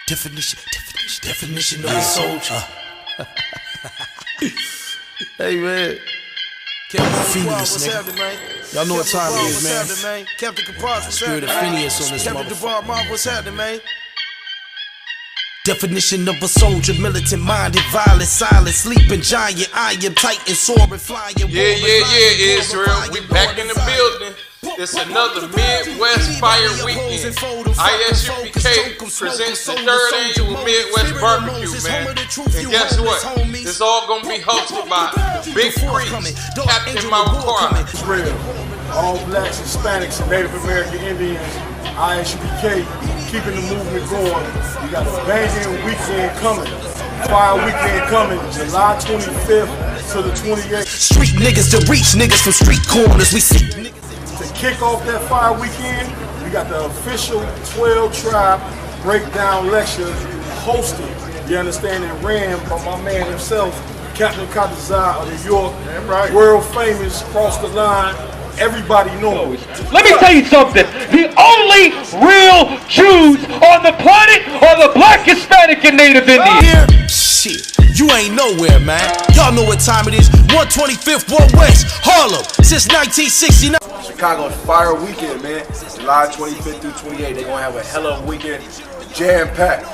Definition of a soldier. Hey man, Phineas, nigga. Y'all know what time it is, man. Spirit of Phineas on this motherfucker. What's happening, man? Definition of a soldier, militant minded, violent, silent, sleeping giant. I am titan, soaring, flying. Yeah, Israel. We back in the building. It's another Midwest Fire Weekend. ISUPK presents the third annual Midwest Barbecue, man. And guess what? It's all gonna be hosted by Big Priest, Captain Mawakwa. Israel, all blacks, Hispanics, and Native American Indians, ISUPK, keeping the movement going. We got a banging weekend coming. Fire weekend coming, July 25th to the 28th. Street niggas to reach niggas from street corners. We see niggas. To kick off that fire weekend, we got the official 12 Tribe breakdown lecture hosted, you understand, and ran by my man himself, Captain Katazai of New York, world famous, cross the line, everybody knows. Let me tell you something, the only real Jews on the planet are the black, Hispanic, and Native Indians. Shit, you ain't nowhere, man. Y'all know what time it is. 125th Ward West, Harlem, since 1969. Chicago's fire weekend, man. July 25th through 28th. They're gonna have a hell of a weekend. Jam-packed.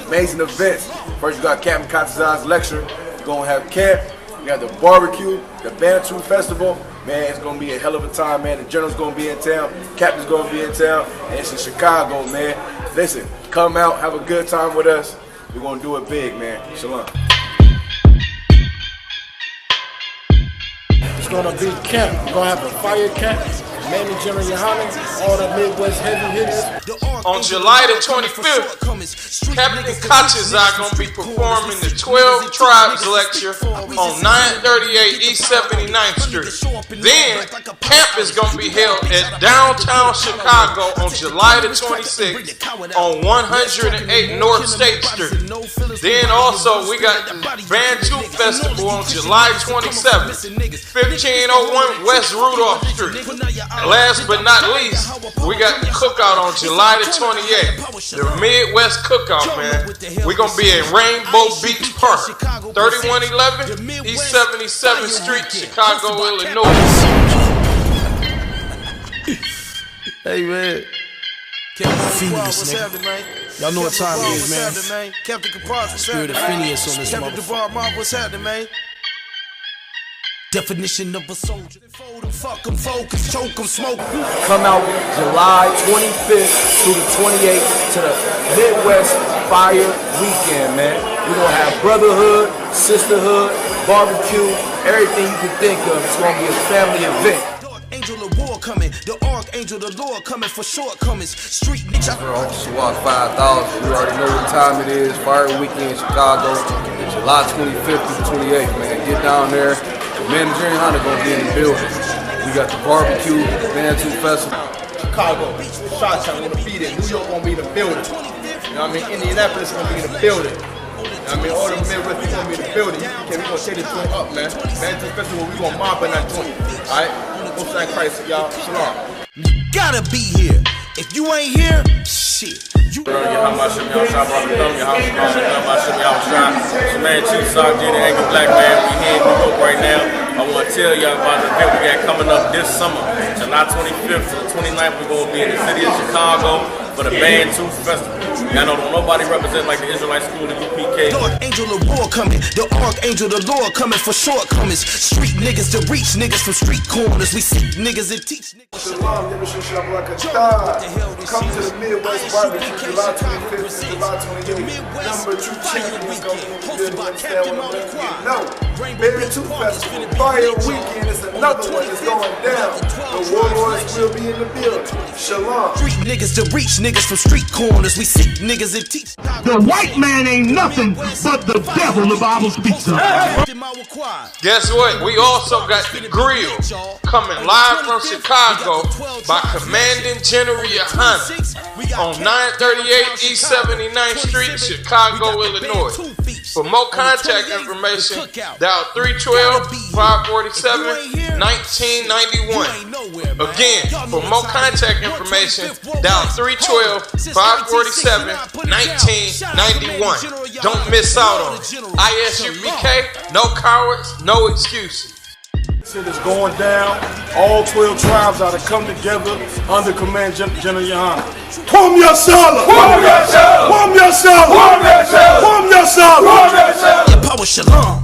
Amazing events. First, you got Captain Katazai's lecture. You're gonna have camp. You got the barbecue, the Bantu Festival. Man, it's gonna be a hell of a time, man. The General's gonna be in town. Captain's gonna be in town. And it's in Chicago, man. Listen, come out, have a good time with us. We're gonna do it big, man. Shalom. It's gonna be camp. We're gonna have a fire camp. Man and General Yohanan, all the Midwest heavy hitters. On July the 25th, Captain Katazai gonna be performing the 12 Tribes lecture on 938 East 79th Street. Then, camp is gonna be held at downtown Chicago on July the 26th on 108 North State Street. Then also, we got the Bantu Festival on July 27th, 1501 West Rudolph Street. Last but not least, we got the cookout on July the 28th. The Midwest Cookout, man. We're going to be at Rainbow Beach Park, 3111 East 77th Street, Chicago, Illinois. Hey, man. Phineas, nigga. Y'all know what time it is, man. Spirit of Phineas on this motherfucker. What's happening, man? Definition of a soldier. Fuck 'em, focus, choke 'em, smoke. Come out July 25th through the 28th to the Midwest Fire Weekend, man. We're gonna have brotherhood, sisterhood, barbecue, everything you can think of. It's gonna be a family event. Angel of war coming, the archangel, the Lord coming for shortcomings. Street niggas. SWAT 5000. You already know what time it is. Fire Weekend, Chicago, July 25th through the 28th, man. Get down there. Man and Jerry Hunter gonna be in the building. We got the barbecue, Bantu Festival. Chicago, Chi-Town gonna be there. New York gonna be in the building. You know what I mean? Indianapolis gonna be in the building. You know what I mean? All the Midwest gonna be in the building. We gonna take this joint up, man. Bantu Festival, we gonna mob in that joint. Alright? Most of Christ, y'all. Shalom. Gotta be here. If you ain't here, shit. Man, Chief Sergeant, Angry Black Man, we here in New York right now. I want to tell y'all about the event we got coming up this summer. July 25th to the 29th, we're going to be in the city of Chicago for the Bantu Festival. Y'all know nobody represent like the Israelite School, the UPK. The angel of war coming, the archangel, the Lord coming for shortcomings. Street niggas to reach niggas from street corners. We see niggas and teach niggas. Shalom, come to the Midwest Barbecue, July 25th to July 28th. Number 2 champions gonna be good. Understand what I'm saying? No, Bantu Festival, Fire Weekend is another one that's going down. The warlords will be in the building. Shalom. Street niggas to reach niggas from street corners. We see niggas and teach. The white man ain't nothing but the devil, the Bible speaks of. Guess what? We also got the grill coming live from Chicago by Commanding General Yohanan on 938 East 79th Street, Chicago, Illinois. For more contact information, dial 312-547-1991. Again, for more contact information, dial 312-547-1991. Don't miss out on it. ISUPK, no cowards, no excuses. Shit is going down. All 12 tribes are to come together under command General Yohana. Kwam Yashala! Kwam Yashala! Kwam Yashala! Kwam Yashala! Kwam Yashala! Kwam Yashala! Power Shalom.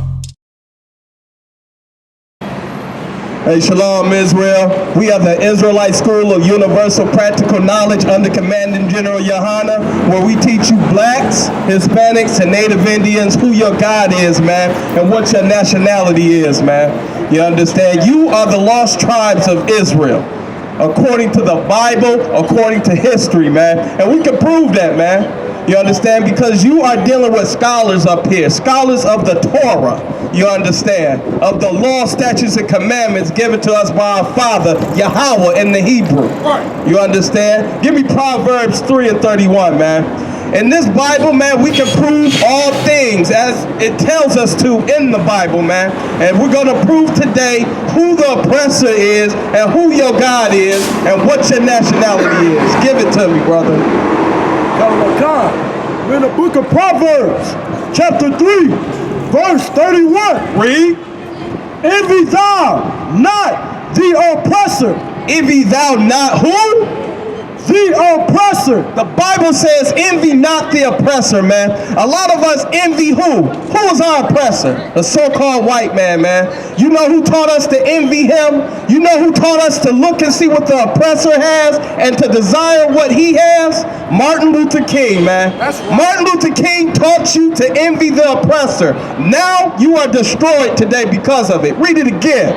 Hey, Shalom, Israel. We are the Israelite School of Universal Practical Knowledge under Commanding General Yohana, where we teach you blacks, Hispanics, and Native Indians who your God is, man, and what your nationality is, man. You understand? You are the lost tribes of Israel, according to the Bible, according to history, man. And we can prove that, man. You understand? Because you are dealing with scholars up here, scholars of the Torah, you understand, of the law, statutes, and commandments given to us by our Father, Yahweh in the Hebrew. You understand? Give me Proverbs 3:31, man. In this Bible, man, we can prove all things as it tells us to in the Bible, man. And we're going to prove today who the oppressor is and who your God is and what your nationality is. Give it to me, brother. We're in the book of Proverbs, chapter 3, verse 31. Read. Envy thou not the oppressor. Envy thou not who? The oppressor. The Bible says envy not the oppressor, man. A lot of us envy who? Who is our oppressor? The so-called white man, man. You know who taught us to envy him? You know who taught us to look and see what the oppressor has and to desire what he has? Martin Luther King, man. That's right. Martin Luther King taught you to envy the oppressor. Now you are destroyed today because of it. Read it again.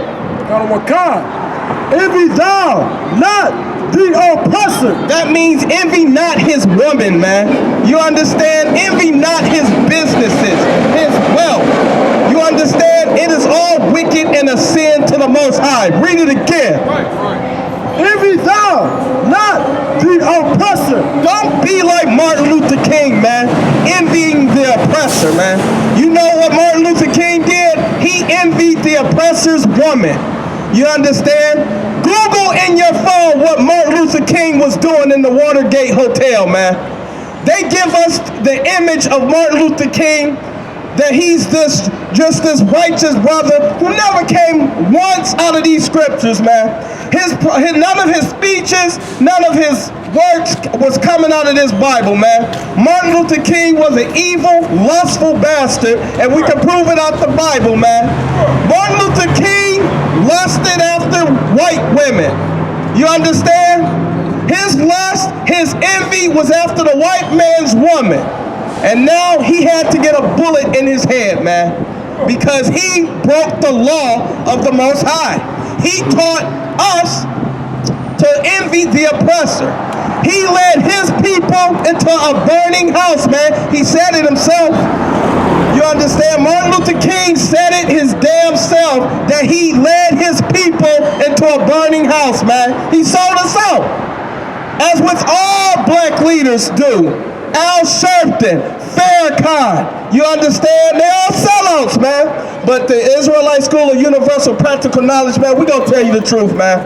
Envy thou not the oppressor. That means envy not his woman, man. You understand? Envy not his businesses, his wealth. You understand? It is all wicked and a sin to the Most High. Read it again. Envy thou not the oppressor. Don't be like Martin Luther King, man. Envying the oppressor, man. You know what Martin Luther King did? He envied the oppressor's woman. You understand? Google in your phone what Martin Luther King was doing in the Watergate Hotel, man. They give us the image of Martin Luther King that he's just this righteous brother who never came once out of these scriptures, man. None of his speeches, none of his works was coming out of this Bible, man. Martin Luther King was an evil, lustful bastard, and we can prove it out the Bible, man. Martin Luther King lusted after white women. You understand? His lust, his envy was after the white man's woman. And now he had to get a bullet in his head, man, because he broke the law of the Most High. He taught us to envy the oppressor. He led his people into a burning house, man. He said it himself. You understand? Martin Luther King said it his damn self that he led his people into a burning house, man. He sold us out, as with all black leaders do. Al Sharpton, Farrakhan, you understand? They all sellouts, man. But the Israelite School of Universal Practical Knowledge, man, we gonna tell you the truth, man.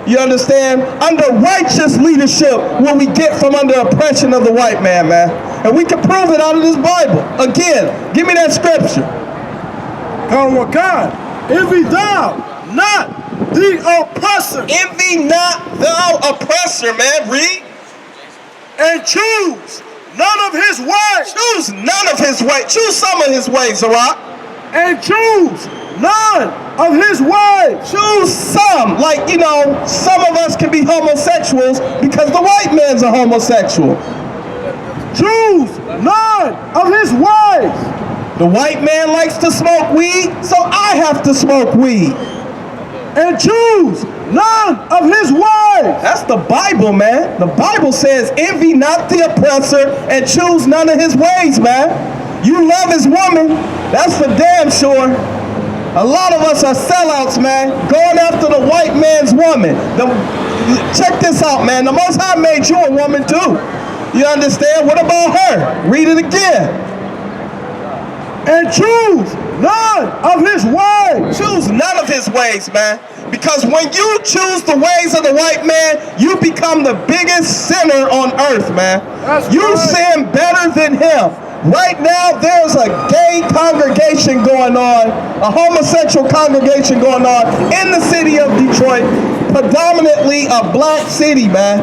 You understand? Under righteous leadership will we get from under oppression of the white man, man. And we can prove it out of this Bible. Again, give me that scripture. Envy thou not the oppressor. Envy not thou oppressor, man. Read. And choose none of his ways. Choose none of his ways. Choose some of his ways, Zaraq. And choose none of his ways. Choose some. Like, you know, some of us can be homosexuals because the white man's a homosexual. Choose none of his ways. The white man likes to smoke weed, so I have to smoke weed. And choose none of his ways. That's the Bible, man. The Bible says, envy not the oppressor and choose none of his ways, man. You love his woman. That's for damn sure. A lot of us are sellouts, man, going after the white man's woman. Check this out, man. The Most High made you a woman, too. You understand? What about her? Read it again. and choose none of his ways. Choose none of his ways, man. Because when you choose the ways of the white man, you become the biggest sinner on earth, man. You sin better than him. Right now, there's a gay congregation going on, a homosexual congregation going on in the city of Detroit, predominantly a black city, man.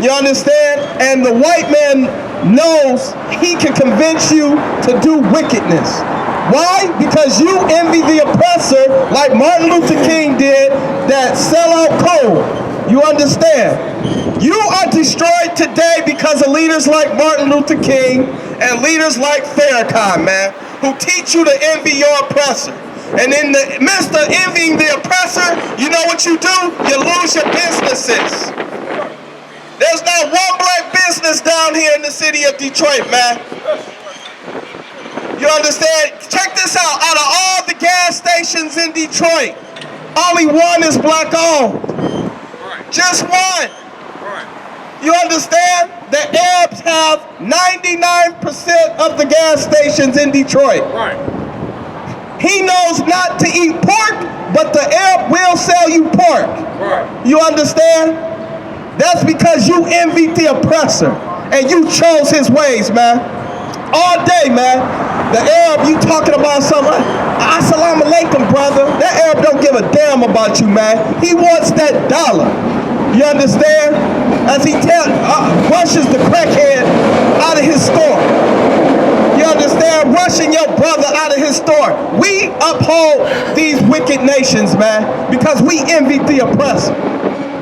You understand? And the white man knows he can convince you to do wickedness. Why? Because you envy the oppressor like Martin Luther King did that sell out coal. You understand? You are destroyed today because of leaders like Martin Luther King and leaders like Farrakhan, man, who teach you to envy your oppressor. And in the midst of envying the oppressor, you know what you do? You lose your businesses. There's not one black business down here in the city of Detroit, man. You understand? Check this out. Out of all the gas stations in Detroit, only one is black owned. Just one. You understand? The Arabs have 99% of the gas stations in Detroit. He knows not to eat pork, but the Arab will sell you pork. You understand? That's because you envied the oppressor and you chose his ways, man. All day, man. The Arab, you talking about something, assalamu alaikum, brother. That Arab don't give a damn about you, man. He wants that dollar. You understand? As he rushes the crackhead out of his store. You understand? Rushing your brother out of his store. We uphold these wicked nations, man, because we envy the oppressor.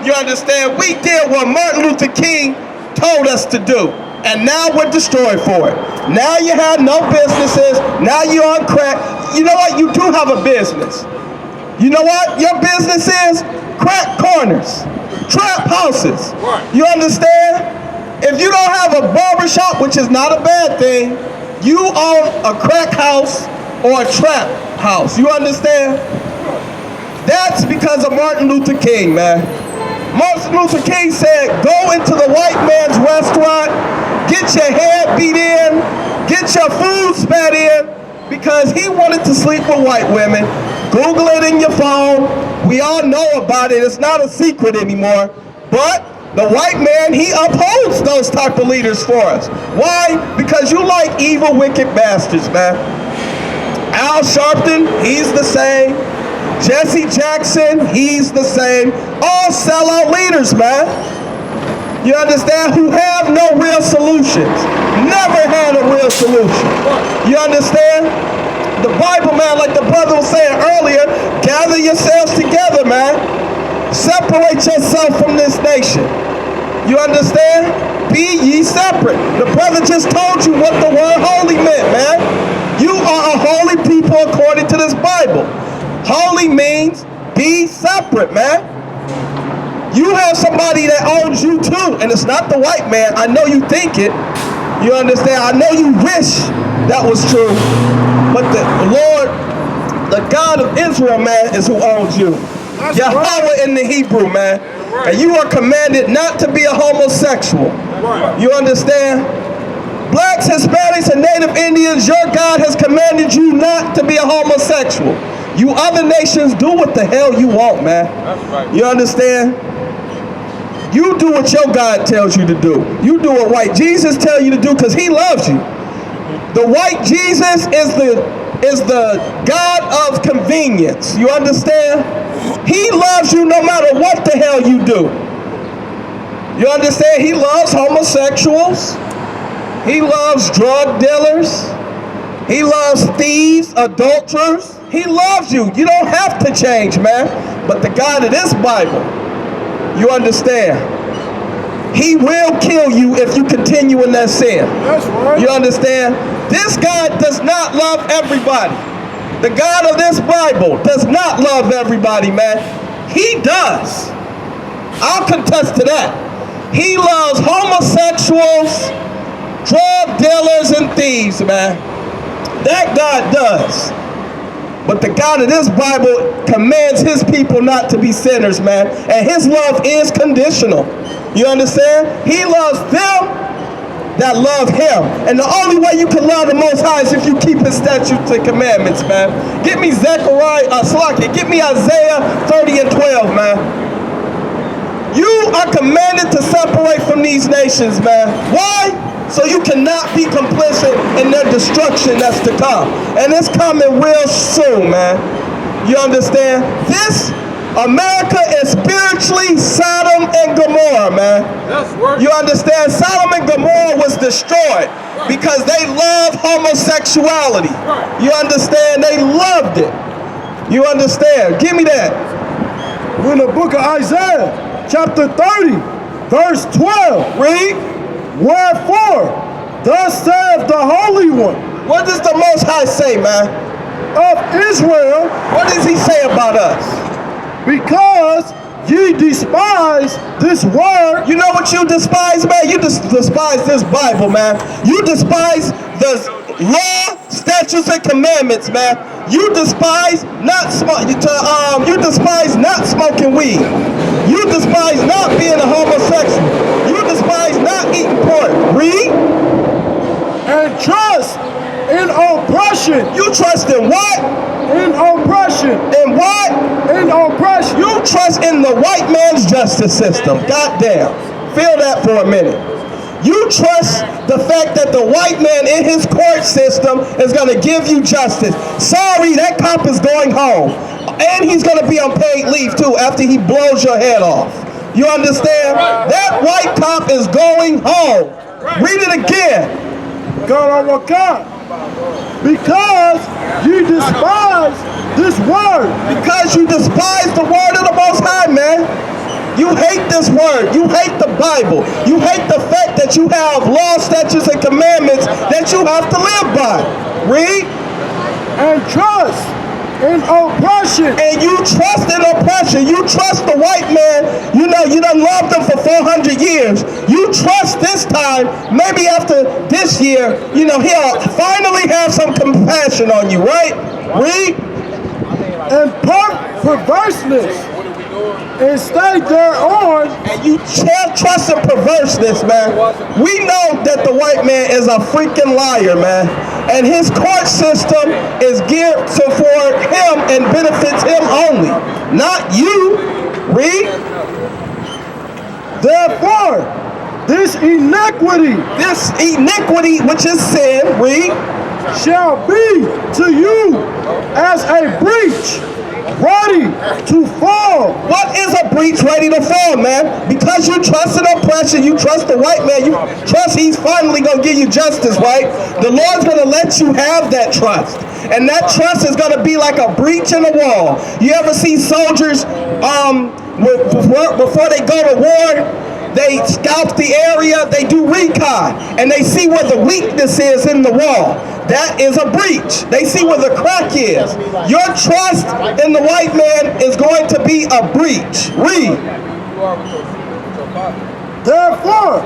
You understand? We did what Martin Luther King told us to do. And now we're destroyed for it. Now you have no businesses. Now you're on crack. You know what? You do have a business. You know what? Your business is crack corners, trap houses. You understand? If you don't have a barbershop, which is not a bad thing, you own a crack house or a trap house. You understand? That's because of Martin Luther King, man. Martin Luther King said, go into the white man's restaurant, get your head beat in, get your food spat in, because he wanted to sleep with white women. Google it in your phone. We all know about it. It's not a secret anymore. But the white man, he upholds those type of leaders for us. Why? Because you like evil, wicked bastards, man. Al Sharpton, he's the same. Jesse Jackson, he's the same. All sellout leaders, man. You understand? Who have no real solutions. Never had a real solution. You understand? The Bible, man, like the brother was saying earlier, gather yourselves together, man. Separate yourself from this nation. You understand? Be ye separate. The brother just told you what the word holy meant, man. You are a holy people according to this Bible. Holy means be separate, man. You have somebody that owns you too, and it's not the white man. I know you think it. You understand? I know you wish that was true. But the Lord, the God of Israel, man, is who owns you. Yahweh in the Hebrew, man. And you are commanded not to be a homosexual. You understand? Blacks, Hispanics, and Native Indians, your God has commanded you not to be a homosexual. You other nations, do what the hell you want, man. You understand? You do what your God tells you to do. You do what white Jesus tells you to do because he loves you. The white Jesus is the God of convenience. You understand? He loves you no matter what the hell you do. You understand? He loves homosexuals. He loves drug dealers. He loves thieves, adulterers. He loves you. You don't have to change, man. But the God of this Bible, you understand, he will kill you if you continue in that sin. That's right. You understand? This God does not love everybody. The God of this Bible does not love everybody, man. He does. I'll contest to that. He loves homosexuals, drug dealers, and thieves, man. That God does. But the God of this Bible commands his people not to be sinners, man. And his love is conditional. You understand? He loves them that love him. And the only way you can love the Most High is if you keep his statutes and commandments, man. Get me get me Isaiah 30 and 12, man. You are commanded to separate from these nations, man. Why? So you cannot be complicit in their destruction that's to come. And it's coming real soon, man. You understand? This America is spiritually Sodom and Gomorrah, man. You understand? Sodom and Gomorrah was destroyed because they love homosexuality. You understand? They loved it. You understand? Give me that. We're in the book of Isaiah, chapter 30, verse 12. Read. Wherefore, thus saith the Holy One. What does the Most High say, man? Of Israel. What does he say about us? Because ye despise this word. You know what you despise, man? You despise this Bible, man. You despise the law, statutes, and commandments, man. You despise not smoking weed. You despise not being a homosexual. You despise not eating pork. Read. And trust in oppression. You trust in what? In oppression. In what? In oppression. You trust in the white man's justice system. Goddamn. Feel that for a minute. You trust the fact that the white man in his court system is going to give you justice. Sorry, that cop is going home. And he's going to be on paid leave too after he blows your head off. You understand? That white cop is going home. Read it again. Because you despise this word. Because you despise the word of the Most High, man. You hate this word. You hate the Bible. You hate the fact that you have law, statutes, and commandments that you have to live by. Read. And trust in oppression. And you trust in oppression. You trust the white man. You know, you done loved them for 400 years. You trust this time, maybe after this year, you know, he'll finally have some compassion on you, right? Read. And perverseness. And stay thereon. And you trust in perverseness, man. We know that the white man is a freaking liar, man. And his court system is geared for him and benefits him only, not you. Read. Therefore, this iniquity, which is sin, read, shall be to you as a breach ready to fall. What is a breach ready to fall, man? Because you trust in oppression, you trust the white man, you trust he's finally going to give you justice, right? The Lord's going to let you have that trust. And that trust is going to be like a breach in a wall. You ever see soldiers, before they go to war, they scout the area, they do recon, and they see where the weakness is in the wall. That is a breach. They see where the crack is. Your trust in the white man is going to be a breach. Read. Therefore,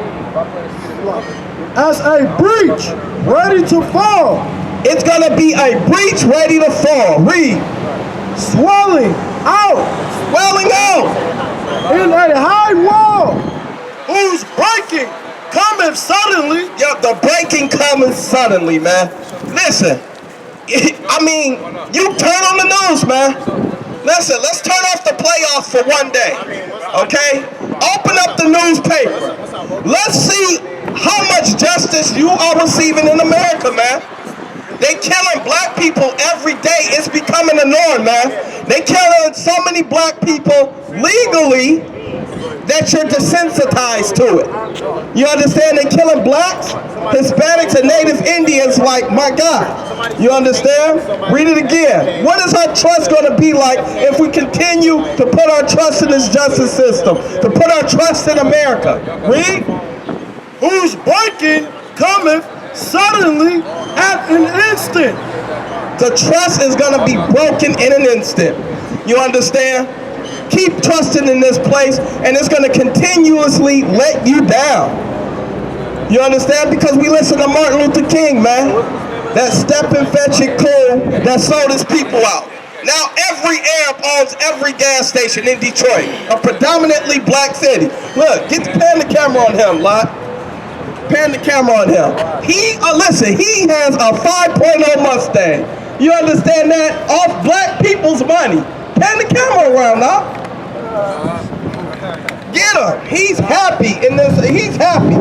as a breach ready to fall. It's going to be a breach ready to fall. Read. Swelling out. Swelling out. In a high wall. Whose breaking cometh suddenly. Yeah, the breaking cometh suddenly, man. Listen, I mean, you turn on the news, man. Listen, let's turn off the playoffs for one day, okay? Open up the newspaper. Let's see how much justice you are receiving in America, man. They killing black people every day. It's becoming a norm, man. They killing so many black people legally that you're desensitized to it. You understand? They're killing blacks, Hispanics, and Native Indians like, my God. You understand? Read it again. What is our trust going to be like if we continue to put our trust in this justice system, to put our trust in America? Read. Whose breaking cometh suddenly at an instant. The trust is going to be broken in an instant. You understand? Keep trusting in this place, and it's going to continuously let you down. You understand? Because we listen to Martin Luther King, man. That step and fetch it cool that sold his people out. Now every Arab owns every gas station in Detroit, a predominantly black city. Look, pan the camera on him, Lot. pan the camera on him. Listen, he has a 5.0 Mustang. You understand that? Off black people's money. Pan the camera around now. Get him. He's happy in this. He's happy.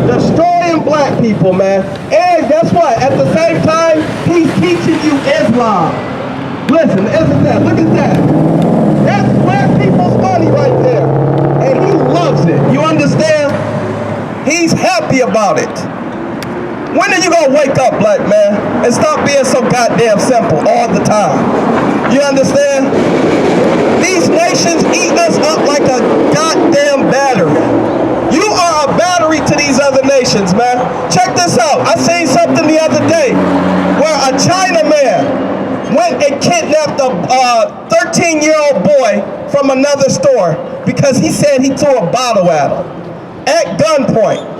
Destroying black people, man. And guess what? At the same time, he's teaching you Islam. Listen, isn't that? Look at that. That's black people's money right there. And he loves it. You understand? He's happy about it. When are you gonna wake up, black man, and stop being so goddamn simple all the time? You understand? These nations eat us up like a goddamn battery. You are a battery to these other nations, man. Check this out. I seen something the other day where a Chinaman went and kidnapped a 13-year-old boy from another store because he said he threw a bottle at him at gunpoint.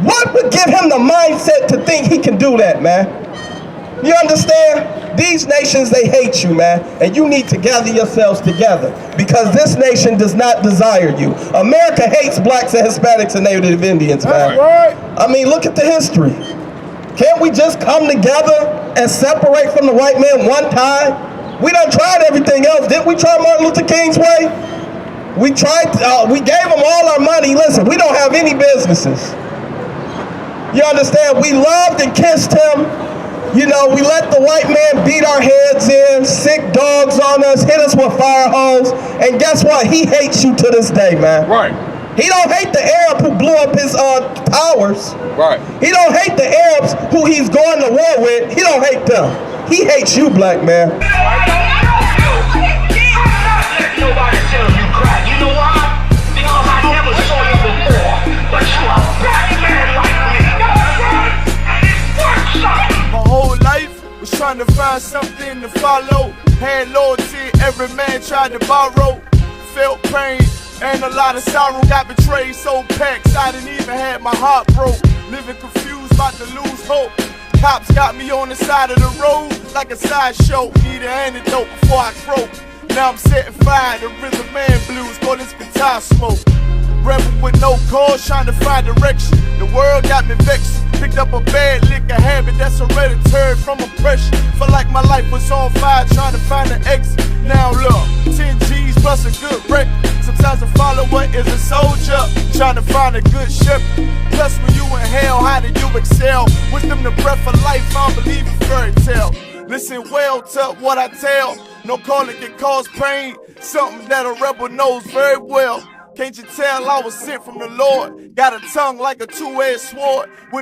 What would give him the mindset to think he can do that, man? You understand? These nations, they hate you, man. And you need to gather yourselves together because this nation does not desire you. America hates blacks and Hispanics and Native Indians, man. Right. I mean, look at the history. Can't we just come together and separate from the white man one time? We done tried everything else. Didn't we try Martin Luther King's way? We tried, we gave them all our money. Listen, we don't have any businesses. You understand? We loved and kissed him. You know, we let the white man beat our heads in, sick dogs on us, hit us with fire hose. And guess what? He hates you to this day, man. Right. He don't hate the Arab who blew up his towers. Right. He don't hate the Arabs who he's going to war with. He don't hate them. He hates you, black man. I'm not letting nobody tell you crap. You know why? Because I never saw you before. But you a black man like me. And it works out. My whole life was trying to find something to follow. Had loyalty, every man tried to borrow. Felt pain and a lot of sorrow. Got betrayed, sold packs, I didn't even have my heart broke. Living confused, about to lose hope. Cops got me on the side of the road like a sideshow. Need an antidote before I croak. Now I'm setting fire to rhythm man blues for this guitar smoke. Rebel with no cause, trying to find direction. The world got me vexed. Picked up a bad liquor habit that's hereditary from oppression. Felt like my life was on fire, trying to find an exit. Now look, 10 G's plus a good wreck. Sometimes a follower is a soldier, trying to find a good shepherd. Plus when you in hell, how do you excel? Wisdom the breath of life, I don't believe in fairy tale. Listen well to what I tell. No calling can cause pain. Something that a rebel knows very well. Can't you tell I was sent from the Lord? Got a tongue like a two-edged sword.